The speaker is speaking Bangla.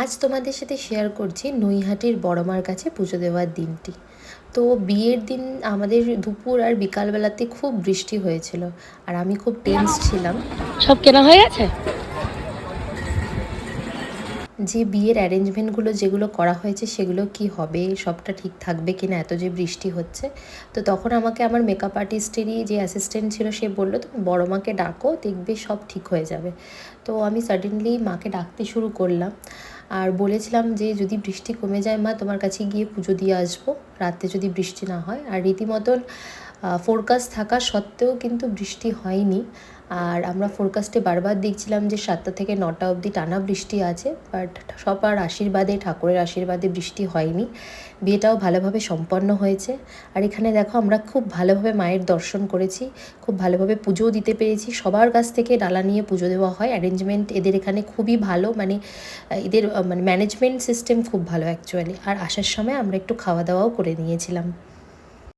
আজ তোমাদের সাথে শেয়ার করছি নৈহাটির বড়মার কাছে পুজো দেওয়ার দিনটি। তো বিয়ের দিন আমাদের দুপুর আর বিকালবেলাতে খুব বৃষ্টি হয়েছিল, আর আমি খুব টেন্স ছিলাম। সব কেনা হয়ে গেছে। যে বিয়ের অ্যারেঞ্জমেন্টগুলো যেগুলো করা হয়েছে সেগুলো কি হবে, সবটা ঠিক থাকবে কিনা, এত যে বৃষ্টি হচ্ছে। তো তখন আমাকে আমার মেকআপ আর্টিস্টেরই যে অ্যাসিস্ট্যান্ট ছিল সে বললো, তুমি বড় মাকে ডাকো, দেখবে সব ঠিক হয়ে যাবে। তো আমি সাডেনলি মাকে ডাকতে শুরু করলাম আর বলেছিলাম যে যদি বৃষ্টি কমে যায় মা, তোমার কাছে গিয়ে পুজো দিয়ে আসবো, রাতে যদি বৃষ্টি না হয়। আর রীতিমতন ফোরকাস্ট থাকা সত্ত্বেও কিন্তু বৃষ্টি হয়নি। আর আমরা ফোরকাস্টে বারবার দেখছিলাম যে 7টা থেকে 9টা অবধি টানা বৃষ্টি আছে, বাট সবার আশীর্বাদে, ঠাকুরের আশীর্বাদে বৃষ্টি হয়নি। বিয়েটাও ভালোভাবে সম্পন্ন হয়েছে। আর এখানে দেখো আমরা খুব ভালোভাবে মায়ের দর্শন করেছি, খুব ভালোভাবে পুজোও দিতে পেরেছি। সবার কাছ থেকে ডালা নিয়ে পুজো দেওয়া হয়। অ্যারেঞ্জমেন্ট এদের এখানে খুবই ভালো, মানে এদের মানে ম্যানেজমেন্ট সিস্টেম খুব ভালো অ্যাকচুয়ালি। আর আসার সময় আমরা একটু খাওয়া দাওয়াও করে নিয়েছিলাম।